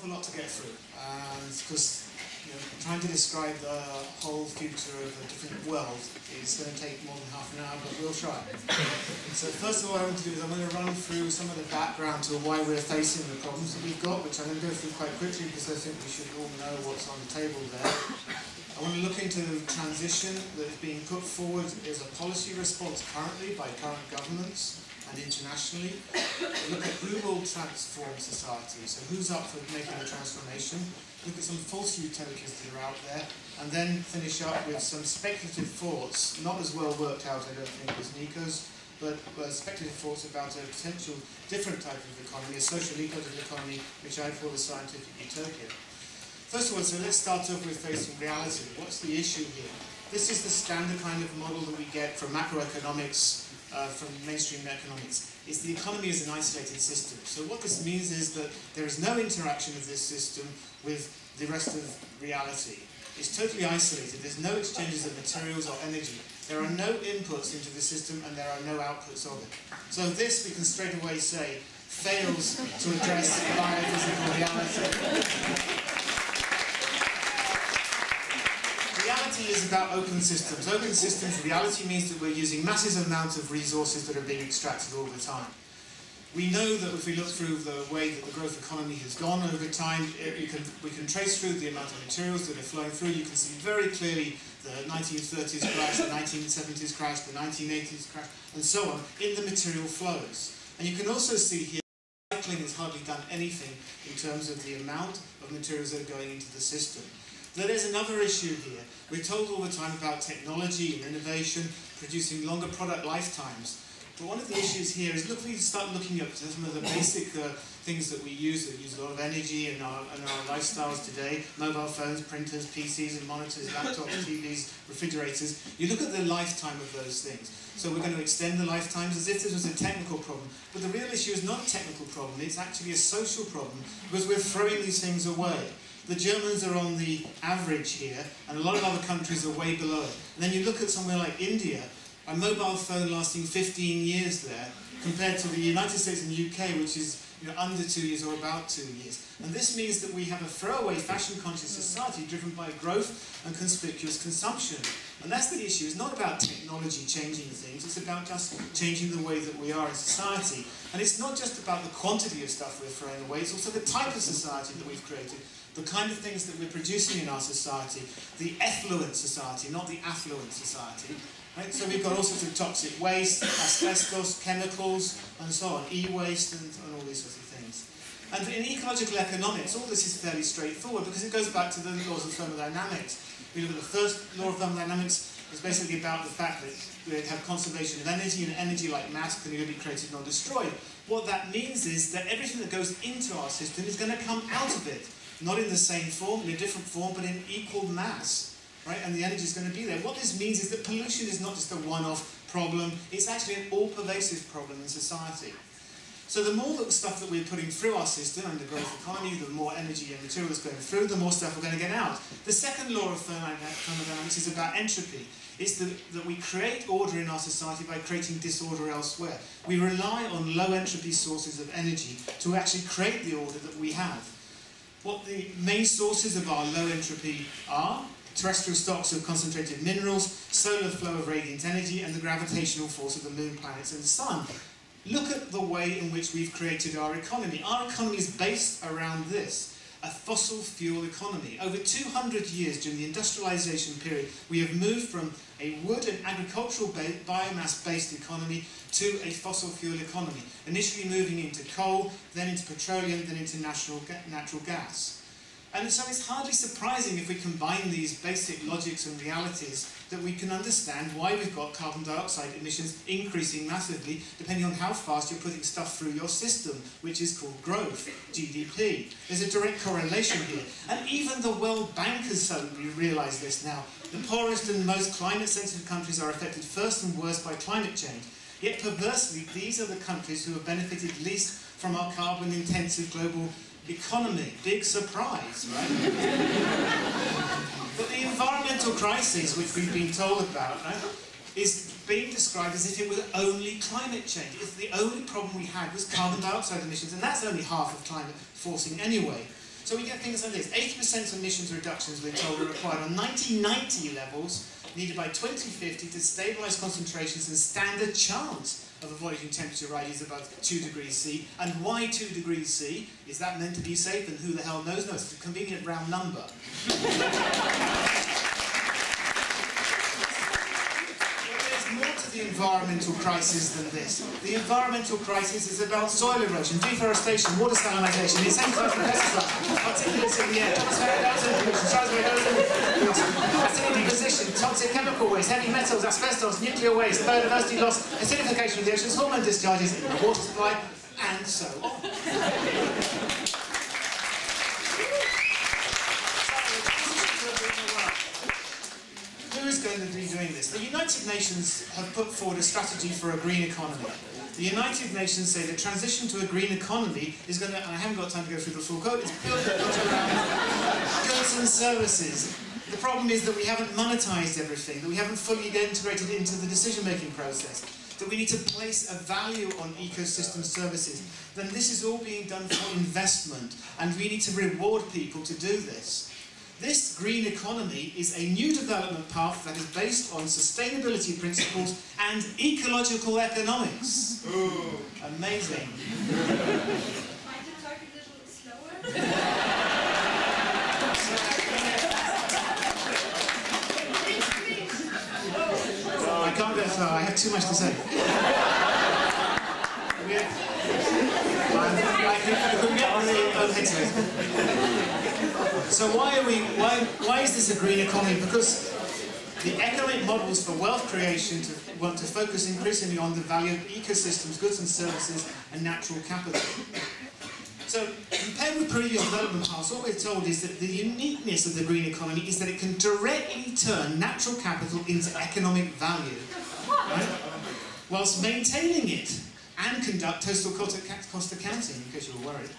awful lot to get through, because trying to describe the whole future of a different world is going to take more than half an hour, but we'll try. So first of all, what I want to do is I'm going to run through some of the background to why we're facing the problems that we've got, which I'm going to go through quite quickly because I think we should all know what's on the table there. I want to look into the transition that is being put forward as a policy response currently by current governments and internationally. Look at who will transform society, so who's up for making a transformation. Look at some false utopias that are out there, and then finish up with some speculative thoughts, not as well worked out, I don't think, as Nico's, but speculative thoughts about a potential different type of economy, a social ecological economy, which I call a scientific utopia. First of all, so let's start off with facing reality. What's the issue here? This is the standard kind of model that we get from macroeconomics, from mainstream economics. Is the economy is an isolated system. So what this means is that there is no interaction of this system with the rest of reality. It's totally isolated. There's no exchanges of materials or energy. There are no inputs into the system and there are no outputs of it. So this, we can straight away say, fails to address biophysical reality. Reality is about open systems. Open systems, reality means that we're using massive amounts of resources that are being extracted all the time. We know that if we look through the way that the growth economy has gone over time, we can trace through the amount of materials that are flowing through. You can see very clearly the 1930s crash, the 1970s crash, the 1980s crash, and so on, in the material flows. And you can also see here recycling has hardly done anything in terms of the amount of materials that are going into the system. Now, there's another issue here. We're told all the time about technology and innovation, producing longer product lifetimes. But one of the issues here is, look, we start looking at some of the basic things that we use that use a lot of energy in our lifestyles today: mobile phones, printers, PCs and monitors, laptops, TVs, refrigerators. You look at the lifetime of those things. So we're going to extend the lifetimes as if this was a technical problem. But the real issue is not a technical problem, it's actually a social problem, because we're throwing these things away. The Germans are on the average here, and a lot of other countries are way below it. And then you look at somewhere like India, a mobile phone lasting 15 years there, compared to the United States and the UK, which is under 2 years or about 2 years. And this means that we have a throwaway, fashion-conscious society driven by growth and conspicuous consumption. And that's the issue. It's not about technology changing things, it's about just changing the way that we are in society. And it's not just about the quantity of stuff we're throwing away, it's also the type of society that we've created, the kind of things that we're producing in our society, the effluent society, not the affluent society. Right? So we've got all sorts of toxic waste, asbestos, chemicals, and so on, e-waste, and all these sorts of things. And in ecological economics, all this is fairly straightforward because it goes back to the laws of thermodynamics. We look at the first law of thermodynamics. It's basically about the fact that we have conservation of energy, and energy, like mass, can neither be created nor destroyed. What that means is that everything that goes into our system is going to come out of it. Not in the same form, in a different form, but in equal mass, right? And the energy is going to be there. What this means is that pollution is not just a one-off problem, it's actually an all-pervasive problem in society. So the more stuff that we're putting through our system and the growth economy, the more energy and material that's going through, the more stuff we're going to get out. The second law of thermodynamics is about entropy. It's that we create order in our society by creating disorder elsewhere. We rely on low entropy sources of energy to actually create the order that we have. What the main sources of our low entropy are: terrestrial stocks of concentrated minerals, solar flow of radiant energy, and the gravitational force of the moon, planets, and the sun. Look at the way in which we've created our economy. Our economy is based around this, a fossil fuel economy. Over 200 years during the industrialization period, we have moved from a wood and agricultural biomass-based economy to a fossil fuel economy, initially moving into coal, then into petroleum, then into natural gas. And so it's hardly surprising if we combine these basic logics and realities that we can understand why we've got carbon dioxide emissions increasing massively depending on how fast you're putting stuff through your system, which is called growth, GDP. There's a direct correlation here. And even the World Bank has suddenly realised this now. The poorest and most climate-sensitive countries are affected first and worst by climate change. Yet perversely, these are the countries who have benefited least from our carbon-intensive global economy. Big surprise, right? But the environmental crisis, which we've been told about, right, is being described as if it was only climate change. If the only problem we had was carbon dioxide emissions, and that's only half of climate forcing anyway. So we get things like this. 80% emissions reductions, we're told, are required on 1990 levels, needed by 2050 to stabilise concentrations and stand a chance of avoiding temperature rises above 2 degrees C. And why 2 degrees C? Is that meant to be safe? And who the hell knows? No, it's a convenient round number. More to the environmental crisis than this. The environmental crisis is about soil erosion, deforestation, water salinisation, the essential pesticides, particulates in the air, acidity deposition, toxic chemical waste, heavy metals, asbestos, nuclear waste, biodiversity loss, acidification of the oceans, hormone discharges in the water supply, and so on. Who is going to be doing this? The United Nations have put forward a strategy for a green economy. The United Nations say the transition to a green economy is going to, and I haven't got time to go through the full code, it's built around goods and services. The problem is that we haven't monetized everything, that we haven't fully integrated it into the decision-making process, that we need to place a value on ecosystem services. Then this is all being done for investment, and we need to reward people to do this. This green economy is a new development path that is based on sustainability principles and ecological economics. Ooh. Amazing. Might you talk a little slower? I can't go far, I have too much to say. So why is this a green economy? Because the economic models for wealth creation want to focus increasingly on the value of ecosystems, goods and services, and natural capital. So compared with previous development paths, what we're told is that the uniqueness of the green economy is that it can directly turn natural capital into economic value, right? Whilst maintaining it and conduct total cost accounting, in case you were worried.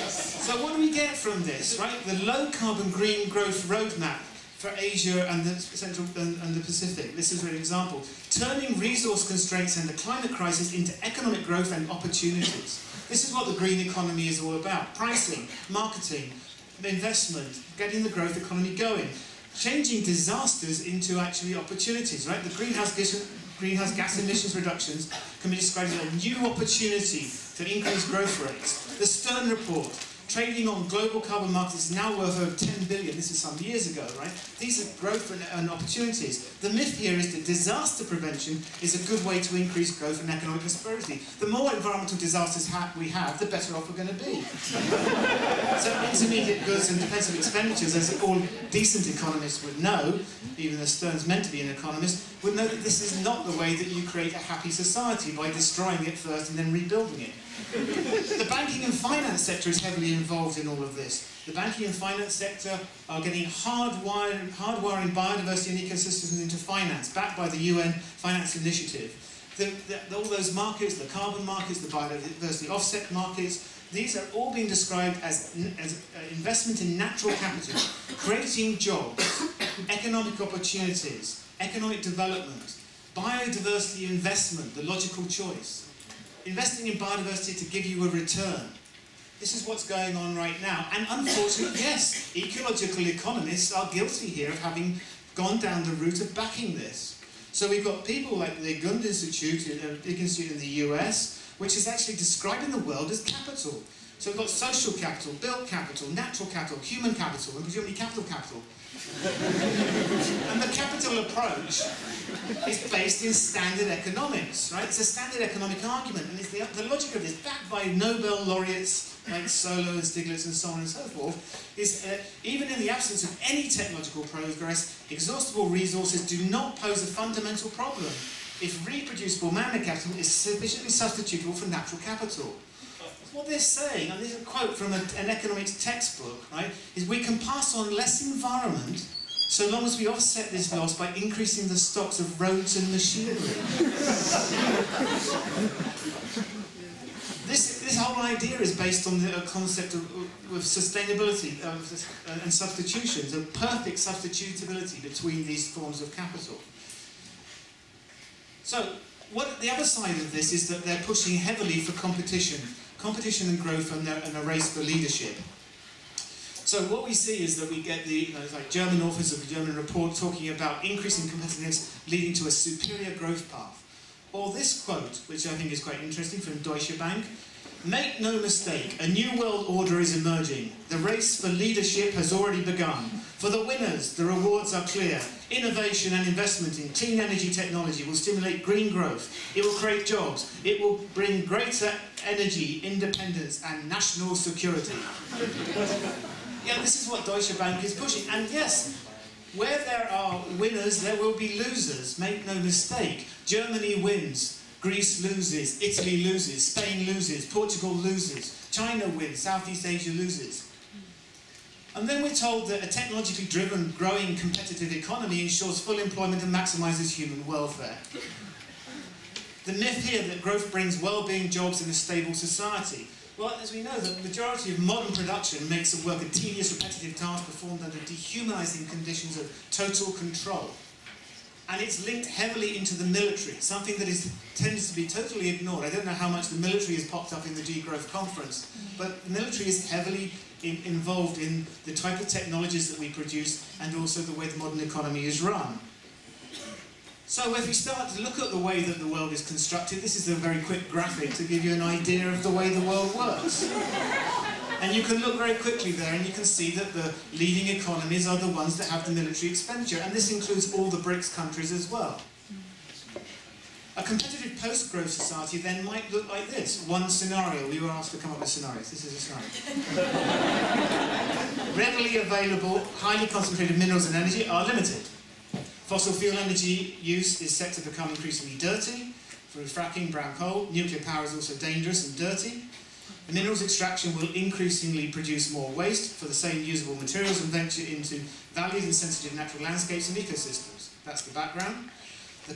So what do we get from this, right? The low-carbon green growth roadmap for Asia and the Central and the Pacific. This is an example. Turning resource constraints and the climate crisis into economic growth and opportunities. This is what the green economy is all about. Pricing, marketing, investment, getting the growth economy going. Changing disasters into actually opportunities, right? The greenhouse gas emissions reductions can be described as a new opportunity to increase growth rates. The Stern report, trading on global carbon markets is now worth over 10 billion. This is some years ago, right? These are growth and opportunities. The myth here is that disaster prevention is a good way to increase growth and economic prosperity. The more environmental disasters we have, the better off we're going to be. So intermediate goods and defensive expenditures, as all decent economists would know, even though Stern's meant to be an economist, would know that this is not the way that you create a happy society, by destroying it first and then rebuilding it. The banking and finance sector is heavily involved in all of this. The banking and finance sector are getting hardwiring biodiversity and ecosystems into finance, backed by the UN Finance Initiative. All those markets, the carbon markets, the biodiversity offset markets, these are all being described as investment in natural capital, creating jobs, economic opportunities, economic development, biodiversity investment, the logical choice. Investing in biodiversity to give you a return. This is what's going on right now. And unfortunately, yes, ecological economists are guilty here of having gone down the route of backing this. So we've got people like the Gund Institute, a big institute in the US, which is actually describing the world as capital. So we've got social capital, built capital, natural capital, human capital, and presumably capital. And the capital approach is based in standard economics, right? It's a standard economic argument, and it's the logic of this, backed by Nobel laureates like Solow and Stiglitz and so on and so forth, is even in the absence of any technological progress, exhaustible resources do not pose a fundamental problem if reproducible man-made capital is sufficiently substitutable for natural capital. What they're saying, and this is a quote from an economics textbook, right, is we can pass on less environment so long as we offset this loss by increasing the stocks of roads and machinery. This whole idea is based on the concept of sustainability and substitution, the perfect substitutability between these forms of capital. So, the other side of this is that they're pushing heavily for competition and growth and a race for leadership. So what we see is that we get the like German authors of the German report talking about increasing competitiveness leading to a superior growth path. Or this quote, which I think is quite interesting, from Deutsche Bank: "Make no mistake, a new world order is emerging. The race for leadership has already begun. For the winners, the rewards are clear. Innovation and investment in clean energy technology will stimulate green growth. It will create jobs. It will bring greater energy independence and national security." Yeah, this is what Deutsche Bank is pushing. And yes, where there are winners, there will be losers. Make no mistake. Germany wins. Greece loses, Italy loses, Spain loses, Portugal loses, China wins, Southeast Asia loses. And then we're told that a technologically driven, growing, competitive economy ensures full employment and maximises human welfare. The myth here that growth brings well-being, jobs and a stable society. Well, as we know, the majority of modern production makes the work a tedious, repetitive task performed under dehumanising conditions of total control. And it's linked heavily into the military, something that tends to be totally ignored. I don't know how much the military has popped up in the Degrowth conference, but the military is heavily involved in the type of technologies that we produce and also the way the modern economy is run. So if we start to look at the way that the world is constructed, this is a very quick graphic to give you an idea of the way the world works. And you can look very quickly there and you can see that the leading economies are the ones that have the military expenditure, and this includes all the BRICS countries as well. A competitive post-growth society then might look like this. One scenario, we were asked to come up with scenarios. This is a scenario. Readily available, highly concentrated minerals and energy are limited. Fossil fuel energy use is set to become increasingly dirty through fracking, brown coal. Nuclear power is also dangerous and dirty. Minerals extraction will increasingly produce more waste for the same usable materials and venture into valued and sensitive natural landscapes and ecosystems. That's the background. The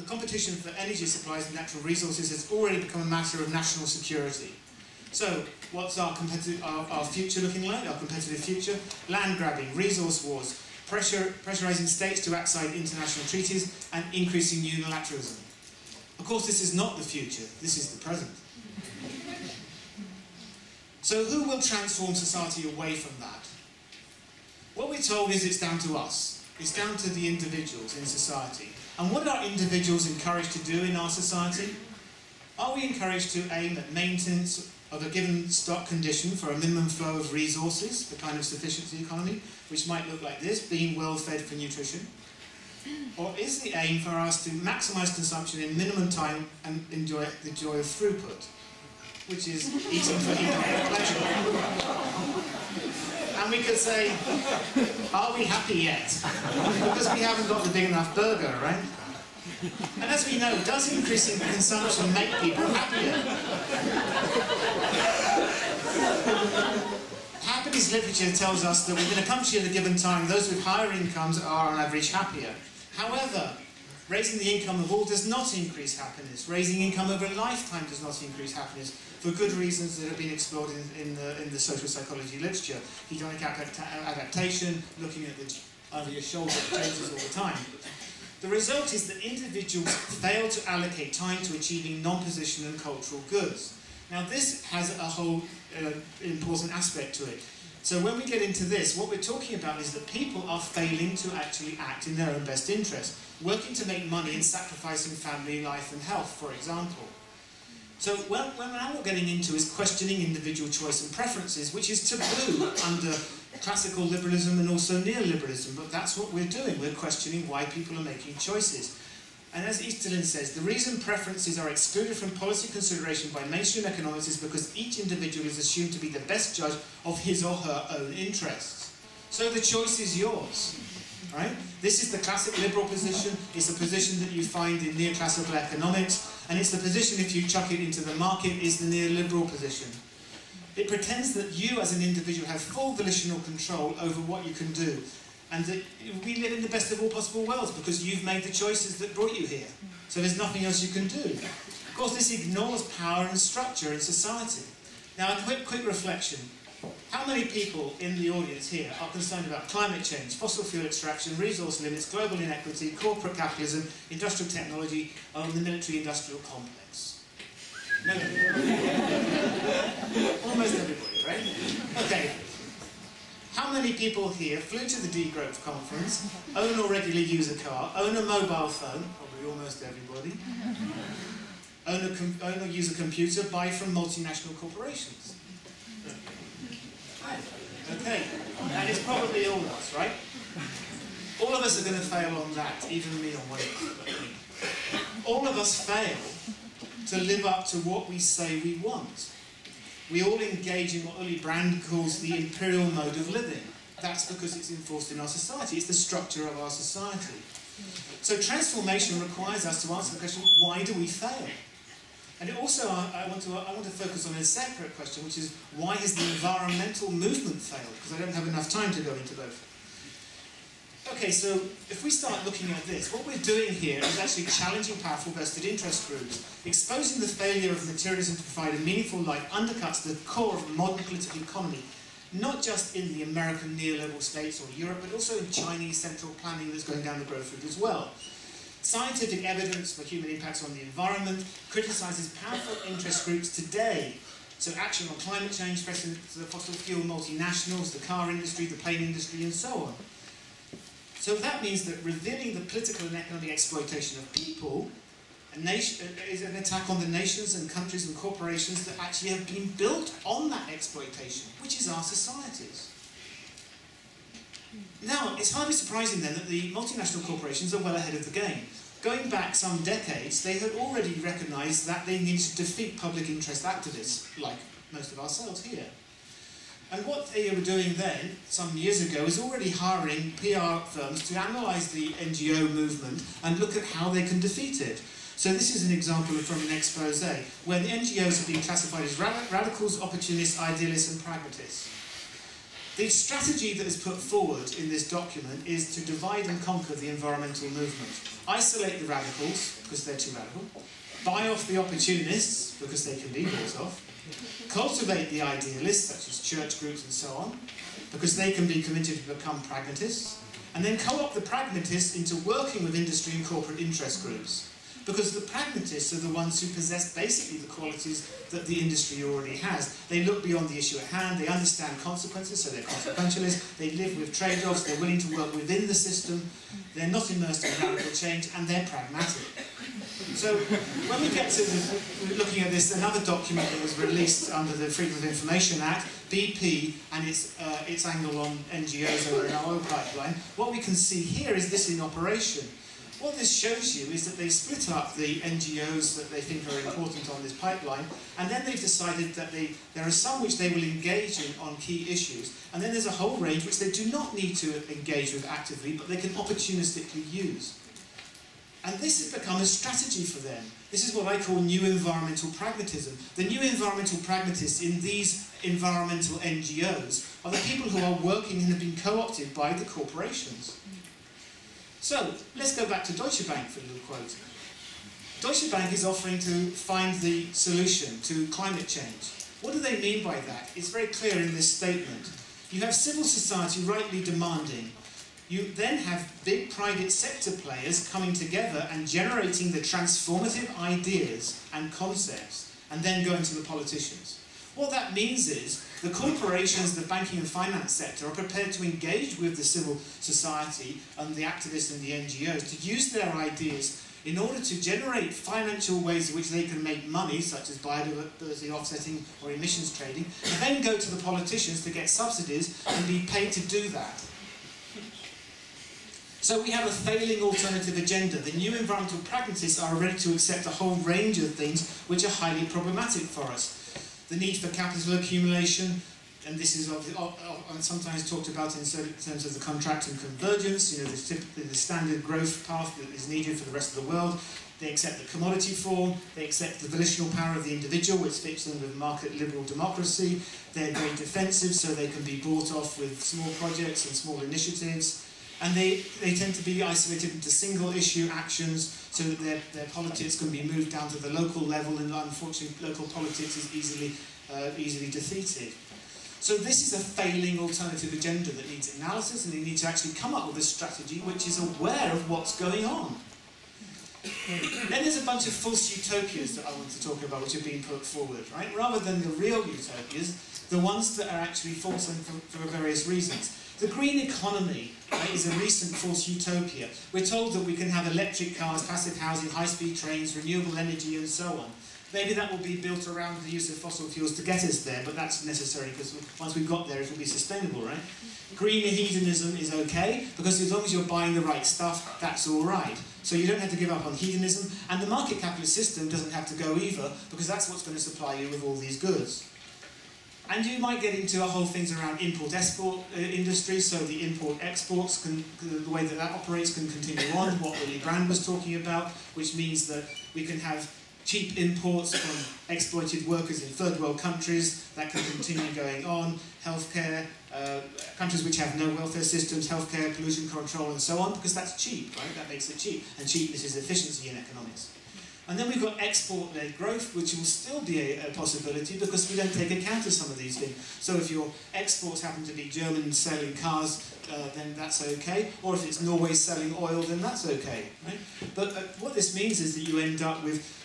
competition for energy supplies and natural resources has already become a matter of national security. So, what's our future looking like, our competitive future? Land grabbing, resource wars, pressurising states to outside international treaties, and increasing unilateralism. Of course, this is not the future, this is the present. So who will transform society away from that? What we're told is it's down to us. It's down to the individuals in society. And what are individuals encouraged to do in our society? Are we encouraged to aim at maintenance of a given stock condition for a minimum flow of resources, the kind of sufficiency economy, which might look like this, being well fed for nutrition? Or is the aim for us to maximise consumption in minimum time and enjoy the joy of throughput, which is eating for economic pleasure? And we could say, are we happy yet? Because we haven't got the big enough burger, right? And as we know, does increasing consumption make people happier? Happiness literature tells us that within a country at a given time, those with higher incomes are on average happier. However, raising the income of all does not increase happiness. Raising income over a lifetime does not increase happiness, for good reasons that have been explored in the social psychology literature. Hedonic adaptation, looking at the over your shoulder changes all the time. The result is that individuals fail to allocate time to achieving non-position and cultural goods. Now this has a whole important aspect to it. So when we get into this, what we're talking about is that people are failing to actually act in their own best interest, working to make money and sacrificing family life and health, for example. So what we're now getting into is questioning individual choice and preferences, which is taboo under classical liberalism and also neoliberalism, but that's what we're doing. We're questioning why people are making choices. And as Easterlin says, the reason preferences are excluded from policy consideration by mainstream economics is because each individual is assumed to be the best judge of his or her own interests. So the choice is yours, right? This is the classic liberal position. It's a position that you find in neoclassical economics, and it's the position, if you chuck it into the market, is the neoliberal position. It pretends that you as an individual have full volitional control over what you can do, and that we live in the best of all possible worlds because you've made the choices that brought you here. So there's nothing else you can do. Of course, this ignores power and structure in society. Now, a quick reflection. How many people in the audience here are concerned about climate change, fossil fuel extraction, resource limits, global inequity, corporate capitalism, industrial technology, and the military-industrial complex? No. Almost everybody, right? Okay. How many people here flew to the Degrowth conference, own or regularly use a car, own a mobile phone, probably almost everybody, own or use a computer, buy from multinational corporations? Okay, and it's probably all of us, right? All of us are going to fail on that, even me on one of them. All of us fail to live up to what we say we want. We all engage in what Uli Brand calls the imperial mode of living. That's because it's enforced in our society. It's the structure of our society. So transformation requires us to answer the question, why do we fail? And it also, I want to focus on a separate question, which is, why has the environmental movement failed? Because I don't have enough time to go into both. Okay, so if we start looking at this, what we're doing here is actually challenging powerful vested interest groups. Exposing the failure of materialism to provide a meaningful life undercuts the core of modern political economy, not just in the American neoliberal states or Europe, but also in Chinese central planning that's going down the growth route as well. Scientific evidence for human impacts on the environment criticises powerful interest groups today. So action on climate change, precedent to the fossil fuel multinationals, the car industry, the plane industry, and so on. So that means that revealing the political and economic exploitation of people is an attack on the nations and countries and corporations that actually have been built on that exploitation, which is our societies. Now, it's hardly surprising then that the multinational corporations are well ahead of the game. Going back some decades, they had already recognised that they needed to defeat public interest activists, like most of ourselves here. And what they were doing then, some years ago, is already hiring PR firms to analyse the NGO movement and look at how they can defeat it. So this is an example from an expose, where the NGOs have been classified as radicals, opportunists, idealists and pragmatists. The strategy that is put forward in this document is to divide and conquer the environmental movement. Isolate the radicals, because they're too radical. Buy off the opportunists, because they can be bought off. Cultivate the idealists, such as church groups and so on, because they can be committed to become pragmatists. And then co-opt the pragmatists into working with industry and corporate interest groups. Because the pragmatists are the ones who possess basically the qualities that the industry already has. They look beyond the issue at hand, they understand consequences, so they're consequentialists, they live with trade-offs, they're willing to work within the system, they're not immersed in radical change, and they're pragmatic. So when we get to looking at this, another document that was released under the Freedom of Information Act, BP and its angle on NGOs over an oil pipeline, what we can see here is this in operation. What this shows you is that they split up the NGOs that they think are important on this pipeline, and then they've decided that there are some which they will engage in on key issues, and then there's a whole range which they do not need to engage with actively, but they can opportunistically use. And this has become a strategy for them. This is what I call new environmental pragmatism. The new environmental pragmatists in these environmental NGOs are the people who are working and have been co-opted by the corporations. So, let's go back to Deutsche Bank for a little quote. Deutsche Bank is offering to find the solution to climate change. What do they mean by that? It's very clear in this statement. You have civil society rightly demanding. You then have big private sector players coming together and generating the transformative ideas and concepts, and then going to the politicians. What that means is the corporations, the banking and finance sector are prepared to engage with the civil society and the activists and the NGOs to use their ideas in order to generate financial ways in which they can make money, such as biodiversity offsetting or emissions trading, and then go to the politicians to get subsidies and be paid to do that. So we have a failing alternative agenda. The new environmental pragmatists are ready to accept a whole range of things which are highly problematic for us. The need for capital accumulation, and this is sometimes talked about in terms of the contract and convergence, you know, the standard growth path that is needed for the rest of the world. They accept the commodity form, they accept the volitional power of the individual, which fits in with market liberal democracy. They're very defensive, so they can be bought off with small projects and small initiatives. And they tend to be isolated into single-issue actions so that their politics can be moved down to the local level, and unfortunately local politics is easily defeated. So this is a failing alternative agenda that needs analysis, and they need to actually come up with a strategy which is aware of what's going on. Then there's a bunch of false utopias that I want to talk about which are being put forward, right? Rather than the real utopias, the ones that are actually false for various reasons. The green economy is a recent false utopia. We're told that we can have electric cars, passive housing, high-speed trains, renewable energy and so on. Maybe that will be built around the use of fossil fuels to get us there, but that's necessary because once we've got there it will be sustainable, right? Green hedonism is okay, because as long as you're buying the right stuff, that's all right. So you don't have to give up on hedonism, and the market capitalist system doesn't have to go either, because that's what's going to supply you with all these goods. And you might get into a whole things around import-export industry, so the import-exports, the way that operates can continue on, what Willy Brandt was talking about, which means that we can have cheap imports from exploited workers in third world countries that can continue going on, healthcare, countries which have no welfare systems, healthcare, pollution control and so on, because that's cheap, right? That makes it cheap, and cheapness is efficiency in economics. And then we've got export-led growth, which will still be a possibility because we don't take account of some of these things. So if your exports happen to be German selling cars, then that's okay. Or if it's Norway selling oil, then that's okay. Right? But what this means is that you end up with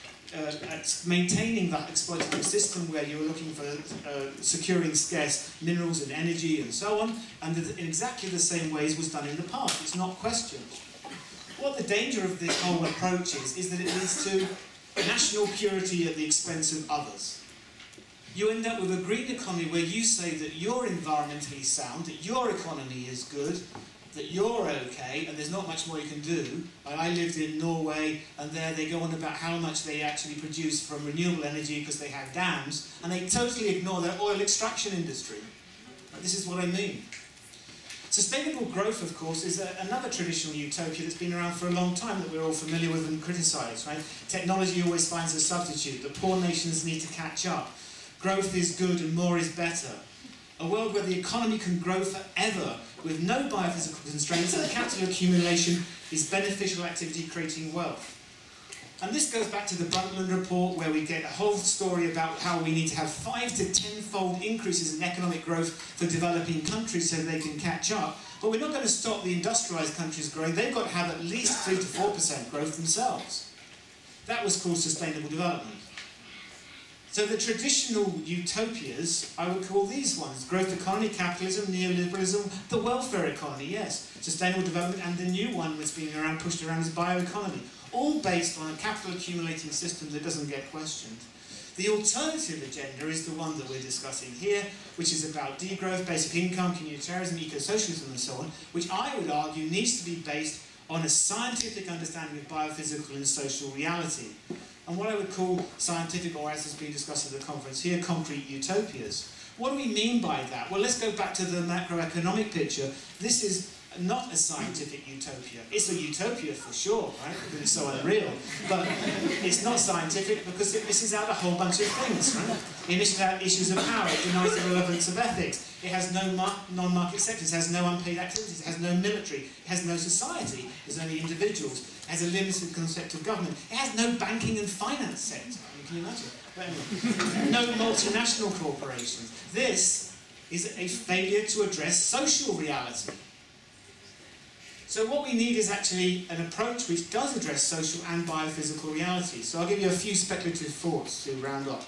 maintaining that exploitative system where you're looking for securing scarce minerals and energy and so on, and in exactly the same ways was done in the past. It's not questioned. What the danger of this whole approach is that it leads to national purity at the expense of others. You end up with a green economy where you say that you're environmentally sound, that your economy is good, that you're okay, and there's not much more you can do. I lived in Norway, and there they go on about how much they actually produce from renewable energy because they have dams, and they totally ignore their oil extraction industry. This is what I mean. Sustainable growth, of course, is another traditional utopia that's been around for a long time that we're all familiar with and criticise, right? Technology always finds a substitute. The poor nations need to catch up. Growth is good and more is better. A world where the economy can grow forever with no biophysical constraints and capital accumulation is beneficial activity creating wealth. And this goes back to the Brundtland report where we get a whole story about how we need to have 5 to 10-fold increases in economic growth for developing countries so they can catch up. But we're not going to stop the industrialised countries growing. They've got to have at least 3 to 4% growth themselves. That was called sustainable development. So the traditional utopias, I would call these ones: growth economy, capitalism, neoliberalism, the welfare economy, yes, sustainable development, and the new one that's being pushed around is bioeconomy. All based on a capital accumulating system that doesn't get questioned. The alternative agenda is the one that we're discussing here, which is about degrowth, basic income, communitarianism, eco-socialism and so on, which I would argue needs to be based on a scientific understanding of biophysical and social reality. And what I would call scientific, or as has been discussed at the conference here, concrete utopias. What do we mean by that? Well, let's go back to the macroeconomic picture. This is not a scientific utopia. It's a utopia for sure, right? Because it's so unreal. But it's not scientific because it misses out a whole bunch of things, right? It misses out issues of power. It denies the relevance of ethics. It has no non-market sectors. It has no unpaid activities. It has no military. It has no society. There's only individuals. It has a limited concept of government. It has no banking and finance sector. Can you imagine? But anyway, no multinational corporations. This is a failure to address social reality. So what we need is actually an approach which does address social and biophysical reality. So I'll give you a few speculative thoughts to round up.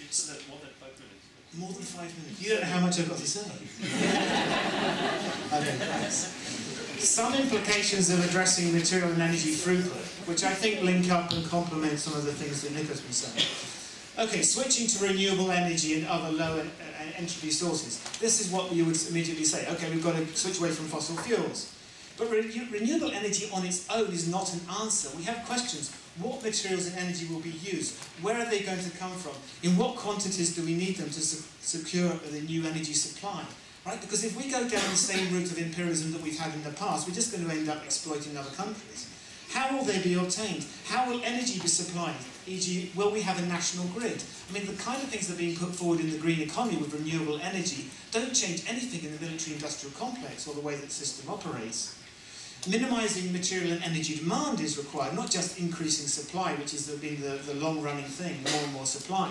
It's more than 5 minutes. More than 5 minutes? You don't know how much I've got to say. Okay, thanks. Some implications of addressing material and energy throughput, which I think link up and complement some of the things that Nick has been saying. Okay, switching to renewable energy and other low entropy sources. This is what you would immediately say. Okay, we've got to switch away from fossil fuels. But renewable energy on its own is not an answer. We have questions. What materials and energy will be used? Where are they going to come from? In what quantities do we need them to secure the new energy supply? Right? Because if we go down the same route of imperialism that we've had in the past, we're just going to end up exploiting other countries. How will they be obtained? How will energy be supplied? E.g., will we have a national grid? I mean, the kind of things that are being put forward in the green economy with renewable energy don't change anything in the military-industrial complex or the way that the system operates. Minimising material and energy demand is required, not just increasing supply, which has been the long-running thing, more and more supply.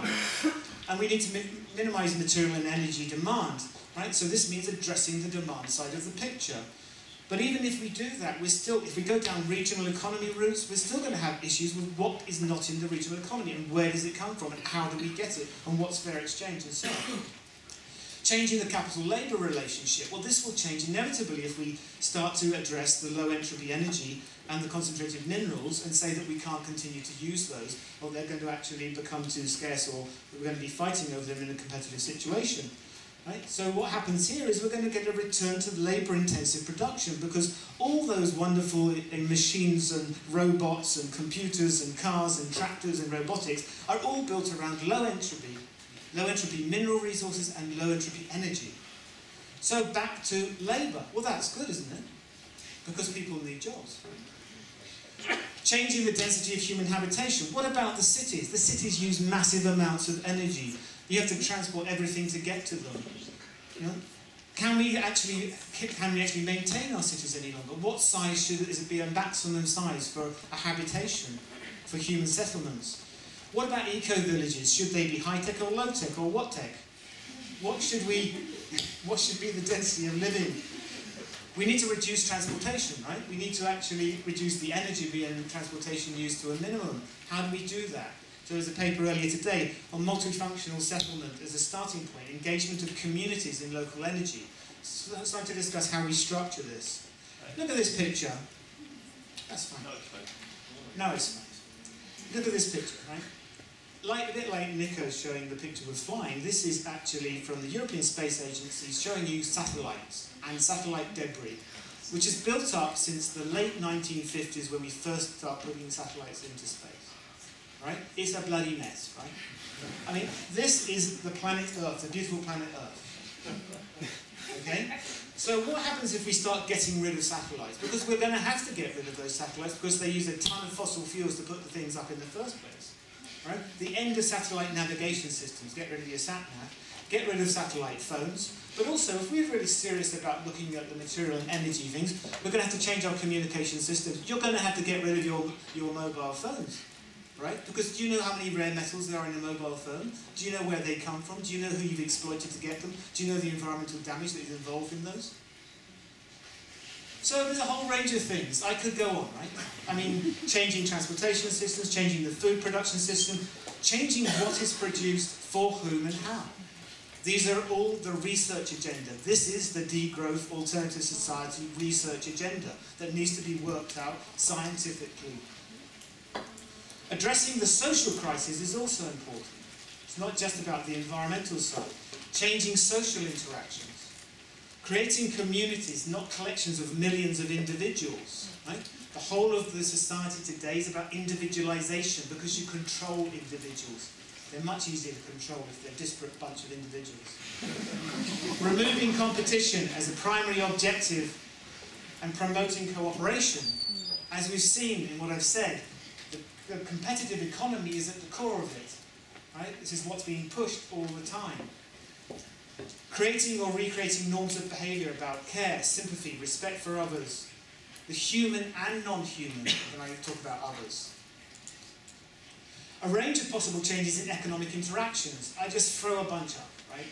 And we need to minimise material and energy demand, right? So this means addressing the demand side of the picture. But even if we do that, if we go down regional economy routes, we're still going to have issues with what is not in the regional economy and where does it come from and how do we get it and what's fair exchange and so on. Changing the capital-labour relationship. Well, this will change inevitably if we start to address the low entropy energy and the concentrated minerals and say that we can't continue to use those, or they're going to actually become too scarce, or we're going to be fighting over them in a competitive situation. Right? So what happens here is we're going to get a return to labour-intensive production, because all those wonderful machines and robots and computers and cars and tractors and robotics are all built around low entropy mineral resources and low entropy energy. So back to labour. Well, that's good, isn't it? Because people need jobs. Changing the density of human habitation. What about the cities? The cities use massive amounts of energy. You have to transport everything to get to them. You know? Can we actually maintain our cities any longer? What size should it be a maximum size for a habitation, for human settlements? What about eco-villages? Should they be high-tech or low-tech or what-tech? What should be the density of living? We need to reduce transportation, right? We need to actually reduce the energy and transportation use to a minimum. How do we do that? So there's a paper earlier today on multifunctional settlement as a starting point, engagement of communities in local energy. So let's like to discuss how we structure this. Look at this picture. That's fine. No, it's fine. No, it's fine. Look at this picture, right? A bit like Nico's showing the picture with flying, this is actually from the European Space Agency showing you satellites and satellite debris, which is built up since the late 1950s when we first started putting satellites into space. Right? It's a bloody mess, right? I mean, this is the planet Earth, the beautiful planet Earth. Okay? So what happens if we start getting rid of satellites? Because we're going to have to get rid of those satellites because they use a ton of fossil fuels to put the things up in the first place. Right? The end of satellite navigation systems, get rid of your sat-nav, get rid of satellite phones, but also if we're really serious about looking at the material and energy things, we're going to have to change our communication systems. You're going to have to get rid of your mobile phones. Right? Because do you know how many rare metals there are in a mobile phone? Do you know where they come from? Do you know who you've exploited to get them? Do you know the environmental damage that is involved in those? So there's a whole range of things. I could go on, right? I mean, changing transportation systems, changing the food production system, changing what is produced for whom and how. These are all the research agenda. This is the degrowth alternative society research agenda that needs to be worked out scientifically. Addressing the social crisis is also important. It's not just about the environmental side. Changing social interactions. Creating communities, not collections of millions of individuals. Right? The whole of the society today is about individualization because you control individuals. They're much easier to control if they're a disparate bunch of individuals. Removing competition as a primary objective and promoting cooperation. As we've seen in what I've said, the competitive economy is at the core of it. Right? This is what's being pushed all the time. Creating or recreating norms of behaviour about care, sympathy, respect for others. The human and non-human when I talk about others. A range of possible changes in economic interactions. I just throw a bunch up, right?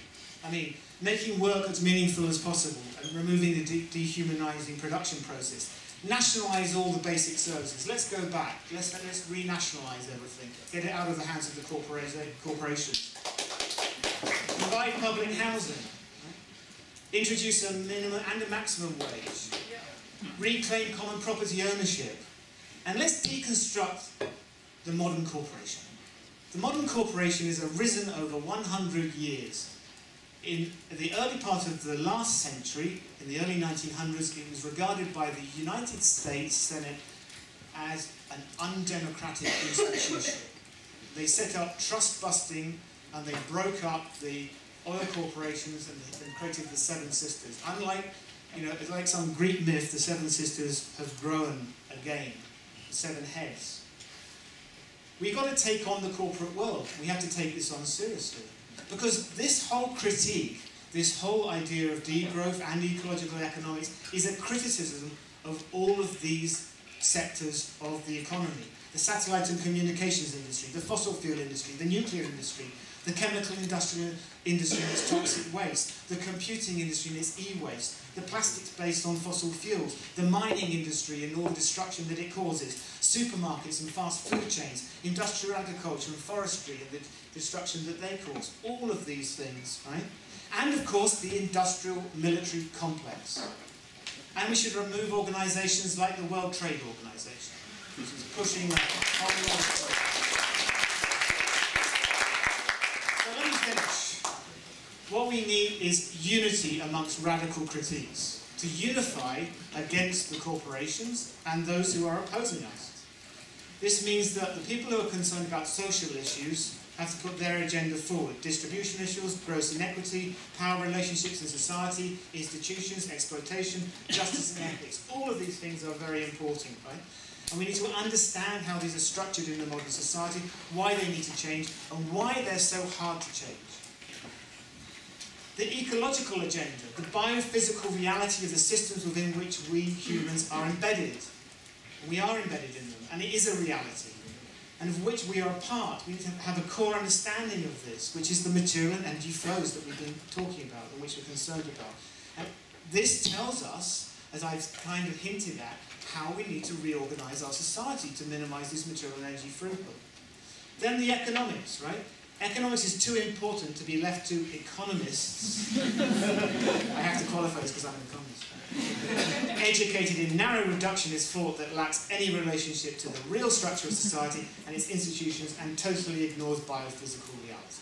I mean, making work as meaningful as possible and removing the dehumanising production process. Nationalise all the basic services. Let's go back. Let's renationalise everything. Get it out of the hands of the corporations. Provide public housing. Right? Introduce a minimum and a maximum wage. Reclaim common property ownership. And let's deconstruct the modern corporation. The modern corporation has arisen over 100 years. In the early part of the last century, in the early 1900s, it was regarded by the United States Senate as an undemocratic institution. They set up trust busting and they broke up the oil corporations and created the Seven Sisters. Unlike, it's like some Greek myth, the Seven Sisters have grown again, the seven heads. We've got to take on the corporate world. We have to take this on seriously. Because this whole critique, this whole idea of degrowth and ecological economics is a criticism of all of these sectors of the economy. The satellite and communications industry, the fossil fuel industry, the nuclear industry, The chemical industry and its toxic waste, the computing industry and its e-waste, the plastics based on fossil fuels, the mining industry and all the destruction that it causes, supermarkets and fast food chains, industrial agriculture and forestry and the destruction that they cause. All of these things, right? And of course the industrial military complex. And we should remove organisations like the World Trade Organization, which is pushing that whole lot of stuff. So let me finish. What we need is unity amongst radical critiques, to unify against the corporations and those who are opposing us. This means that the people who are concerned about social issues have to put their agenda forward. Distribution issues, gross inequity, power relationships in society, institutions, exploitation, justice and ethics. All of these things are very important, right? And we need to understand how these are structured in the modern society, why they need to change, and why they're so hard to change. The ecological agenda, the biophysical reality of the systems within which we humans are embedded. We are embedded in them, and it is a reality, and of which we are a part. We need to have a core understanding of this, which is the material and energy flows that we've been talking about, and which we're concerned about. And this tells us, as I've kind of hinted at, how we need to reorganize our society to minimize this material and energy throughput. Then the economics, right? Economics is too important to be left to economists. I have to qualify this because I'm an economist. Educated in narrow reductionist thought that lacks any relationship to the real structure of society and its institutions and totally ignores biophysical reality.